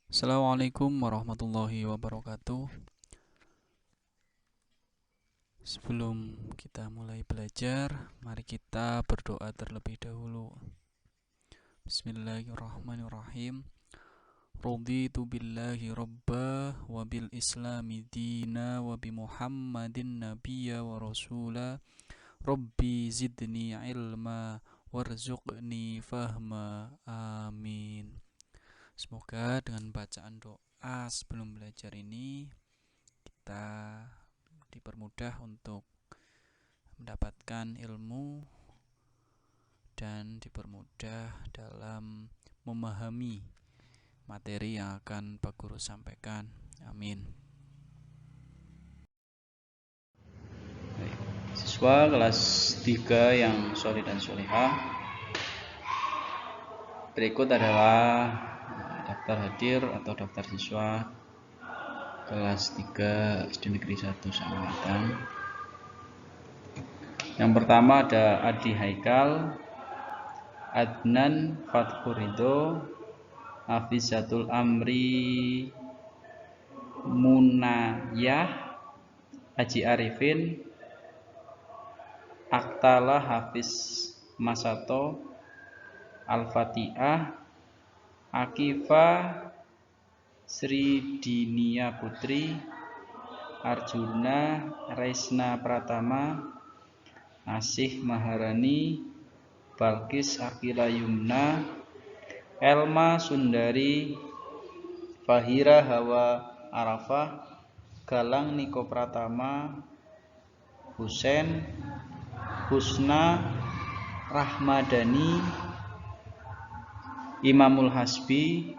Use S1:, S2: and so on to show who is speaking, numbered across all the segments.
S1: Assalamualaikum warahmatullahi wabarakatuh. Sebelum kita mulai belajar, mari kita berdoa terlebih dahulu. Bismillahirrahmanirrahim. Raditu billahi rabba wa bil islami dina wa bi Muhammadin nabiyya wa rasula. Rabbi zidni ilma warzuqni fahma. Amin. Semoga dengan bacaan doa sebelum belajar ini kita dipermudah untuk mendapatkan ilmu dan dipermudah dalam memahami materi yang akan Pak Guru sampaikan. Amin.
S2: Siswa kelas 3 yang solid dan solihah, berikut adalah daftar hadir atau daftar siswa kelas 3 SD Negeri 1 Samatan. Yang pertama ada Adi Haikal, Adnan Fathurido, Hafizatul Amri Munayah, Haji Arifin, Aktala Hafiz Masato, Al-Fatihah, Akifa Sri Dinia Putri, Arjuna Reisna Pratama, Asih Maharani, Balkis Akila Yumna, Elma Sundari, Fahira Hawa Arafah, Galang Niko Pratama, Husen Husna Rahmadani, Imamul Hasbi,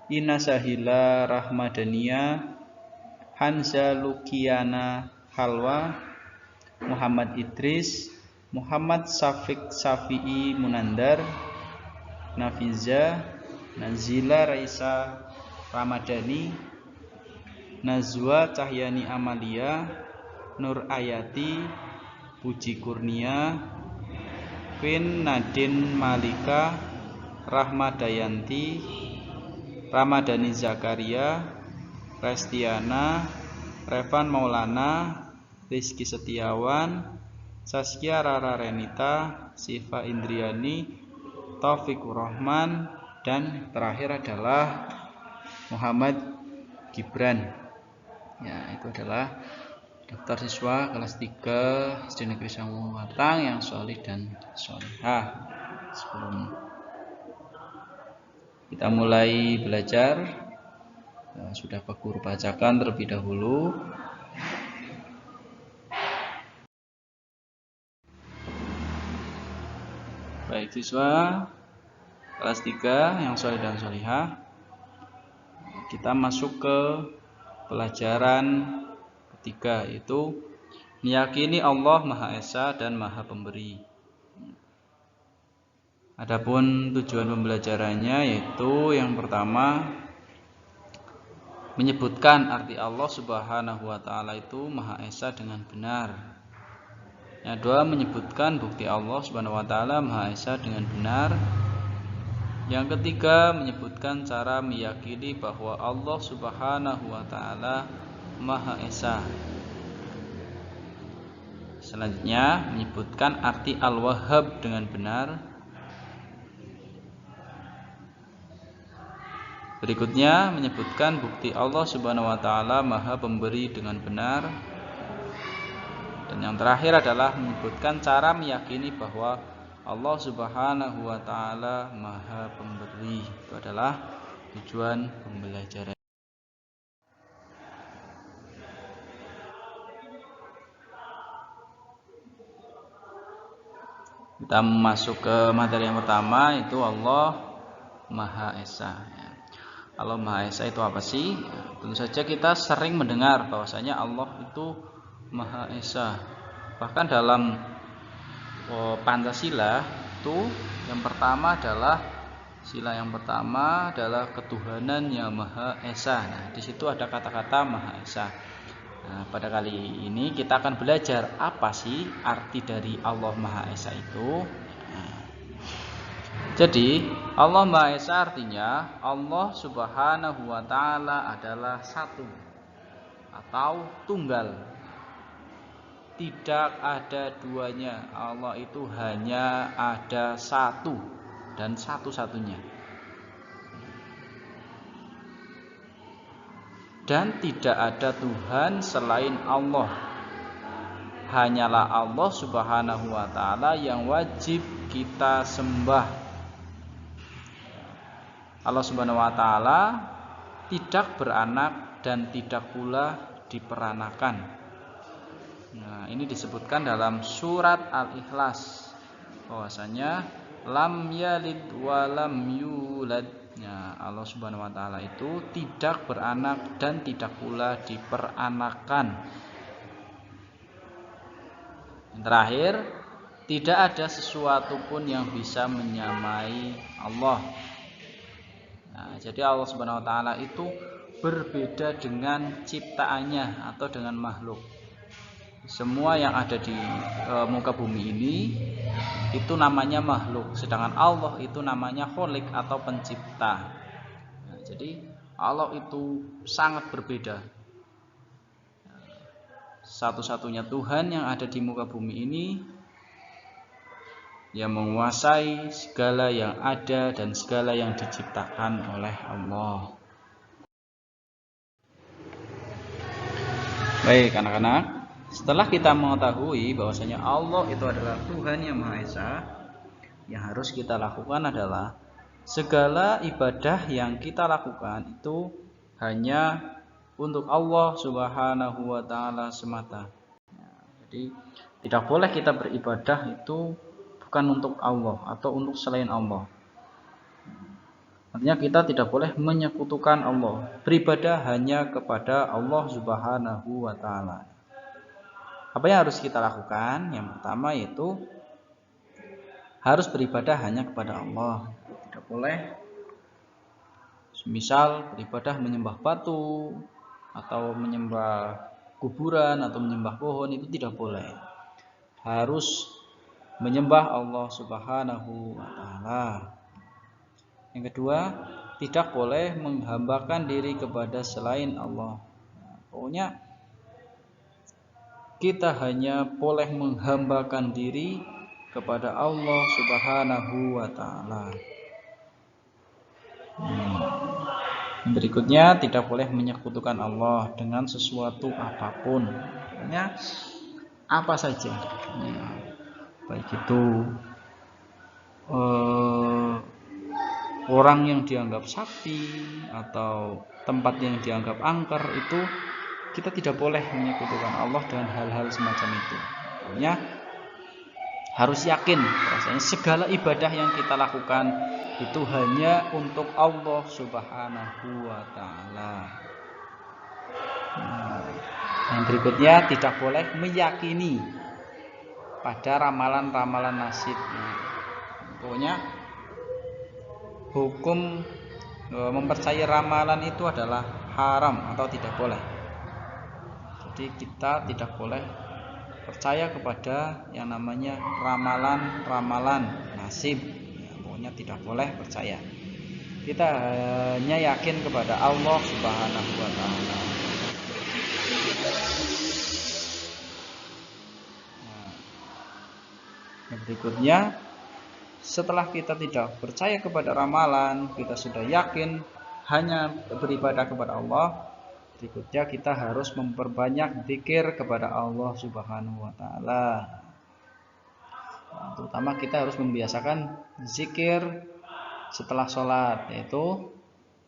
S2: Ina Sahila Rahmadania, Hanza Lukiana Halwa, Muhammad Idris, Muhammad Safiq Safi'i Munandar, Nafiza, Nazila Raisa Ramadhani, Nazwa Cahyani Amalia, Nur Ayati, Puji Kurnia, Queen Nadine Malika, Rahmadayanti, Ramadhani Zakaria, Restiana, Revan Maulana, Rizky Setiawan, Saskia Rara Renita, Siva Indriani, Taufikur Rahman, dan terakhir adalah Muhammad Gibran. Ya, itu adalah daftar siswa kelas 3 SD Negeri Samatan yang solid dan solihah. Sebelum kita mulai belajar, sudah Pak Guru bacakan terlebih dahulu. Baik siswa kelas 3 yang solid dan solihah, kita masuk ke pelajaran ketiga, yaitu meyakini Allah Maha Esa dan Maha Pemberi. Adapun tujuan pembelajarannya yaitu yang pertama menyebutkan arti Allah Subhanahu wa taala itu Maha Esa dengan benar. Yang kedua menyebutkan bukti Allah Subhanahu wa taala Maha Esa dengan benar. Yang ketiga menyebutkan cara meyakini bahwa Allah Subhanahu wa taala Maha Esa. Selanjutnya menyebutkan arti Al-Wahhab dengan benar. Berikutnya menyebutkan bukti Allah Subhanahu wa taala Maha Pemberi dengan benar. Dan yang terakhir adalah menyebutkan cara meyakini bahwa Allah Subhanahu wa taala Maha Pemberi. Itu adalah tujuan pembelajaran. Kita masuk ke materi yang pertama, yaitu Allah Maha Esa. Allah Maha Esa itu apa sih? Tentu saja kita sering mendengar bahwasanya Allah itu Maha Esa. Bahkan dalam Pancasila itu yang pertama adalah sila yang pertama adalah ketuhanan yang Maha Esa. Nah, di situ ada kata-kata Maha Esa. Nah, pada kali ini kita akan belajar apa sih arti dari Allah Maha Esa itu. Nah, Jadi Allah Maha Esa artinya Allah Subhanahu wa Ta'ala adalah satu atau tunggal, tidak ada duanya. Allah itu hanya ada satu dan satu-satunya, dan tidak ada Tuhan selain Allah. Hanyalah Allah Subhanahu wa Ta'ala yang wajib kita sembah. Allah Subhanahu wa Ta'ala tidak beranak dan tidak pula diperanakan. Nah, ini disebutkan dalam surat Al-Ikhlas bahwasanya lam yalid wa lam yulad. Nah, Allah Subhanahu wa Ta'ala itu tidak beranak dan tidak pula diperanakan. Yang terakhir, tidak ada sesuatu pun yang bisa menyamai Allah. Nah, jadi Allah Subhanahu wa Ta'ala itu berbeda dengan ciptaannya atau dengan makhluk. Semua yang ada di muka bumi ini itu namanya makhluk, sedangkan Allah itu namanya Khalik atau pencipta. Nah, jadi Allah itu sangat berbeda. Satu-satunya Tuhan yang ada di muka bumi ini, yang menguasai segala yang ada dan segala yang diciptakan oleh Allah. Baik anak-anak, setelah kita mengetahui bahwasanya Allah itu adalah Tuhan yang Maha Esa, yang harus kita lakukan adalah segala ibadah yang kita lakukan itu hanya untuk Allah Subhanahu wa Ta'ala semata. Jadi tidak boleh kita beribadah itu bukan untuk Allah atau untuk selain Allah. Artinya kita tidak boleh menyekutukan Allah. Beribadah hanya kepada Allah Subhanahu wa Ta'ala. Apa yang harus kita lakukan? Yang pertama yaitu harus beribadah hanya kepada Allah. Tidak boleh misal beribadah menyembah batu atau menyembah kuburan atau menyembah pohon, itu tidak boleh. Harus menyembah Allah Subhanahu wa Ta'ala. Yang kedua, tidak boleh menghambakan diri kepada selain Allah. Nah, pokoknya kita hanya boleh menghambakan diri kepada Allah Subhanahu wa Ta'ala. Berikutnya, tidak boleh menyekutukan Allah dengan sesuatu apapun. Pokoknya apa saja. Baik itu orang yang dianggap sakti atau tempat yang dianggap angker, itu kita tidak boleh menyekutukan Allah dengan hal-hal semacam itu. Pokoknya harus yakin bahwasanya segala ibadah yang kita lakukan itu hanya untuk Allah Subhanahu wa Ta'ala. Yang berikutnya, tidak boleh meyakini pada ramalan-ramalan nasib. Pokoknya hukum mempercayai ramalan itu adalah haram atau tidak boleh. Jadi kita tidak boleh percaya kepada yang namanya ramalan-ramalan nasib. Pokoknya tidak boleh percaya. Kita hanya yakin kepada Allah Subhanahu wa Ta'ala. Yang berikutnya, setelah kita tidak percaya kepada ramalan, kita sudah yakin hanya beribadah kepada Allah. Berikutnya kita harus memperbanyak zikir kepada Allah Subhanahu wa Ta'ala. Terutama kita harus membiasakan zikir setelah sholat, yaitu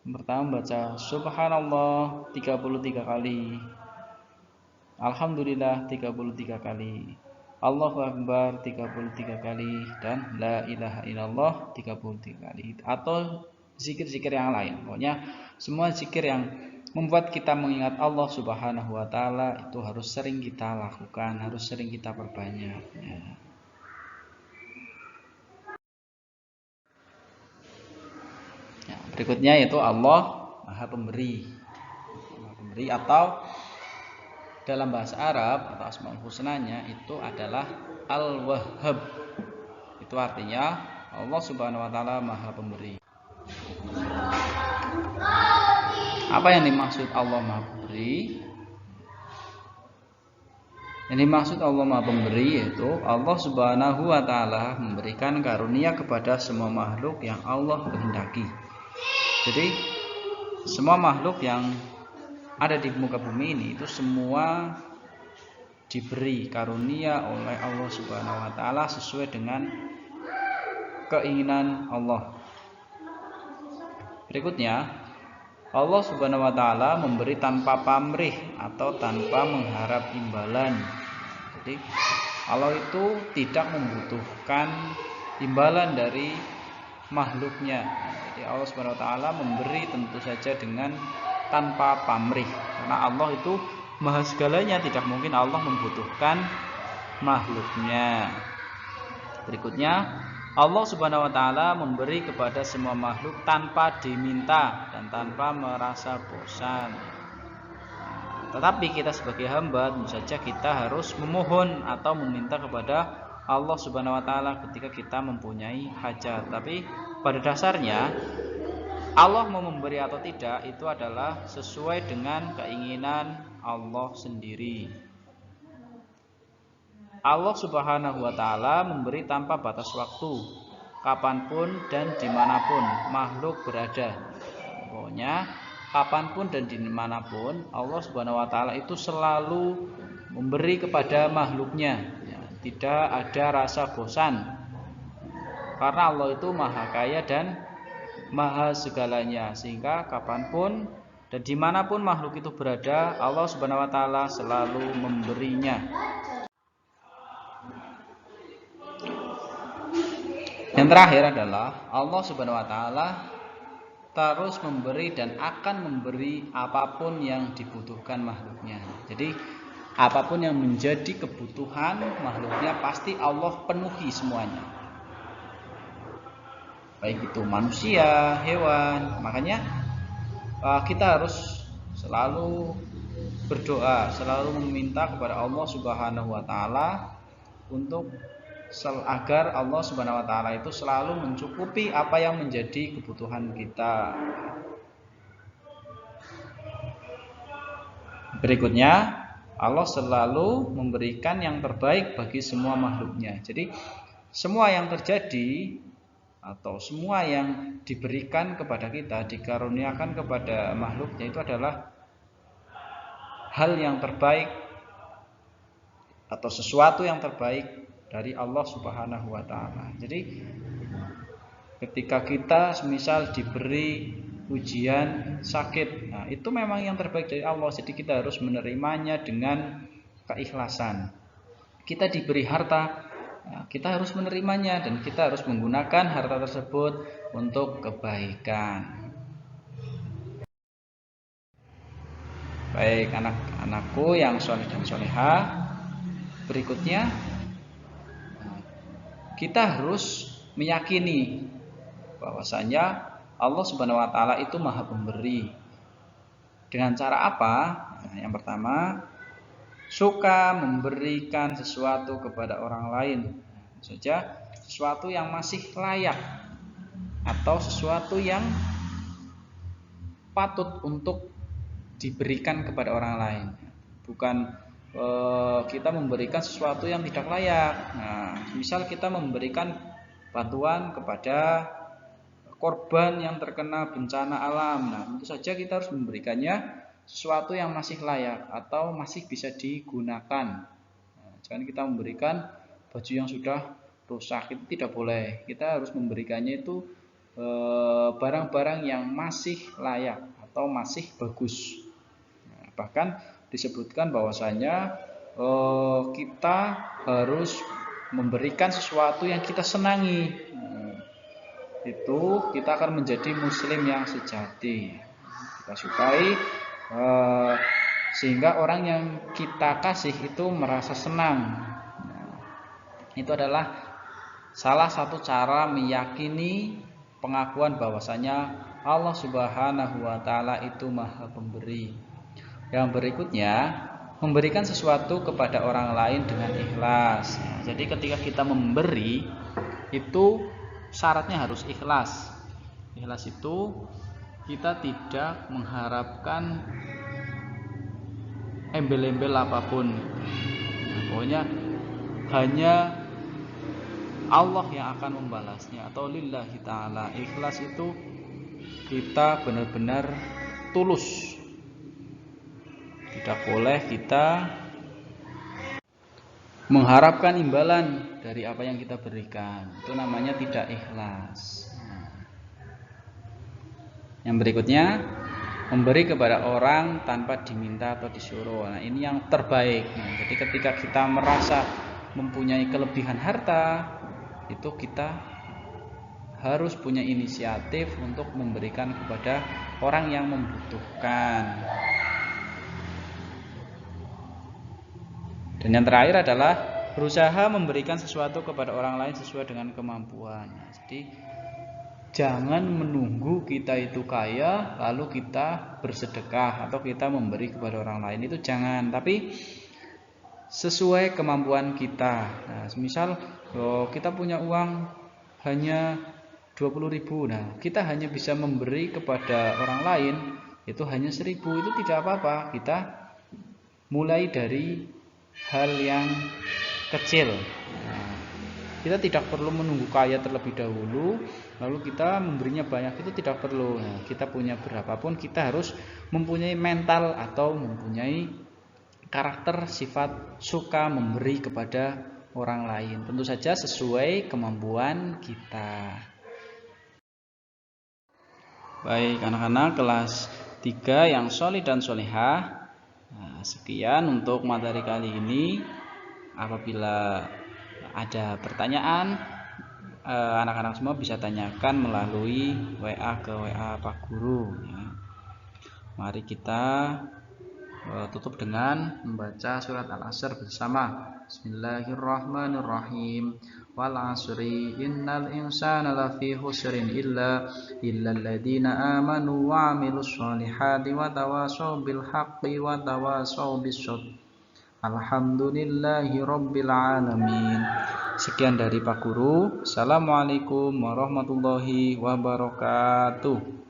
S2: pertama baca Subhanallah 33 kali, Alhamdulillah 33 kali, Allahu Akbar 33 kali, dan La ilaha illallah 33 kali, atau zikir-zikir yang lain. Pokoknya semua zikir yang membuat kita mengingat Allah Subhanahu wa Ta'ala itu harus sering kita lakukan, harus sering kita perbanyak. Berikutnya yaitu Allah Maha Pemberi. Maha Pemberi, atau dalam bahasa Arab atau Asmaul Husnanya itu adalah Al-Wahhab. Itu artinya Allah Subhanahu wa taala Maha Pemberi. Apa yang dimaksud Allah Maha Pemberi? Yang dimaksud Allah Maha Pemberi yaitu Allah Subhanahu wa taala memberikan karunia kepada semua makhluk yang Allah kehendaki. Jadi semua makhluk yang ada di muka bumi ini itu semua diberi karunia oleh Allah Subhanahu wa taala sesuai dengan keinginan Allah. Berikutnya, Allah Subhanahu wa taala memberi tanpa pamrih atau tanpa mengharap imbalan. Jadi Allah itu tidak membutuhkan imbalan dari makhluknya. Jadi Allah Subhanahu wa taala memberi tentu saja dengan tanpa pamrih. Karena Allah itu Maha segalanya, tidak mungkin Allah membutuhkan makhluknya. Berikutnya, Allah Subhanahu wa taala memberi kepada semua makhluk tanpa diminta dan tanpa merasa bosan. Tetapi kita sebagai hamba tentu saja kita harus memohon atau meminta kepada Allah Subhanahu wa taala ketika kita mempunyai hajat. Tapi pada dasarnya Allah mau memberi atau tidak itu adalah sesuai dengan keinginan Allah sendiri. Allah Subhanahu wa taala memberi tanpa batas waktu, kapanpun dan dimanapun makhluk berada. Pokoknya kapanpun dan dimanapun Allah Subhanahu wa taala itu selalu memberi kepada makhluknya. Tidak ada rasa bosan. Karena Allah itu Maha Kaya dan Maha segalanya, sehingga kapanpun dan dimanapun makhluk itu berada, Allah Subhanahu wa taala selalu memberinya. Yang terakhir adalah Allah Subhanahu wa taala terus memberi dan akan memberi apapun yang dibutuhkan makhluknya. Jadi apapun yang menjadi kebutuhan makhluknya pasti Allah penuhi semuanya. Baik itu manusia, hewan. Makanya kita harus selalu berdoa, selalu meminta kepada Allah Subhanahu wa taala untuk agar Allah Subhanahu wa taala itu selalu mencukupi apa yang menjadi kebutuhan kita. Berikutnya, Allah selalu memberikan yang terbaik bagi semua makhluknya. Jadi semua yang terjadi atau semua yang diberikan kepada kita, dikaruniakan kepada makhluknya itu adalah hal yang terbaik atau sesuatu yang terbaik dari Allah Subhanahu wa taala. Jadi ketika kita semisal diberi ujian sakit, nah itu memang yang terbaik dari Allah. Jadi kita harus menerimanya dengan keikhlasan. Kita diberi harta, kita harus menerimanya dan kita harus menggunakan harta tersebut untuk kebaikan. Baik anak-anakku yang soleh dan soleha, berikutnya kita harus meyakini bahwasanya Allah Subhanahu wa taala itu Maha Pemberi. Dengan cara apa? Nah, yang pertama, suka memberikan sesuatu kepada orang lain, saja sesuatu yang masih layak atau sesuatu yang patut untuk diberikan kepada orang lain, bukan kita memberikan sesuatu yang tidak layak. Nah, misal kita memberikan bantuan kepada korban yang terkena bencana alam, nah tentu saja kita harus memberikannya sesuatu yang masih layak atau masih bisa digunakan. Nah, jangan kita memberikan baju yang sudah rusak, itu tidak boleh. Kita harus memberikannya itu barang-barang yang masih layak atau masih bagus. Nah, bahkan disebutkan bahwasanya kita harus memberikan sesuatu yang kita senangi. Nah, itu kita akan menjadi muslim yang sejati. Kita sukai sehingga orang yang kita kasih itu merasa senang. Nah, itu adalah salah satu cara meyakini pengakuan bahwasanya Allah Subhanahu wa taala itu Maha Pemberi. Yang berikutnya, memberikan sesuatu kepada orang lain dengan ikhlas. Nah, jadi ketika kita memberi itu syaratnya harus ikhlas. Ikhlas itu kita tidak mengharapkan embel-embel apapun. Nah, pokoknya hanya Allah yang akan membalasnya, atau lillahi ta'ala. Ikhlas itu kita benar-benar tulus. Tidak boleh kita mengharapkan imbalan dari apa yang kita berikan. Itu namanya tidak ikhlas. Yang berikutnya, memberi kepada orang tanpa diminta atau disuruh. Nah, ini yang terbaik. Jadi ketika kita merasa mempunyai kelebihan harta, itu kita harus punya inisiatif untuk memberikan kepada orang yang membutuhkan. Dan yang terakhir adalah berusaha memberikan sesuatu kepada orang lain sesuai dengan kemampuan. Jadi jangan menunggu kita itu kaya lalu kita bersedekah atau kita memberi kepada orang lain, itu jangan. Tapi sesuai kemampuan kita. Nah, misal kita punya uang hanya 20.000. Nah, kita hanya bisa memberi kepada orang lain itu hanya 1.000, itu tidak apa-apa. Kita mulai dari hal yang kecil. Nah, kita tidak perlu menunggu kaya terlebih dahulu lalu kita memberinya banyak, itu tidak perlu. Nah, kita punya berapapun kita harus mempunyai mental atau mempunyai karakter sifat suka memberi kepada orang lain, tentu saja sesuai kemampuan kita. Baik anak-anak kelas 3 yang solih dan solihah, nah, sekian untuk materi kali ini. Apabila ada pertanyaan, anak-anak semua bisa tanyakan melalui WA ke WA Pak Guru ya. Mari kita tutup dengan membaca surat Al-Asr bersama. Bismillahirrahmanirrahim. Wal 'asri innal insana lafi khusrin illa alladziina aamanu wa 'amilus shalihati wa tawashaw bil haqqi wa tawashaw bis sabr. Alhamdulillahi rabbil alamin. Sekian dari Pak Guru. Assalamualaikum warahmatullahi wabarakatuh.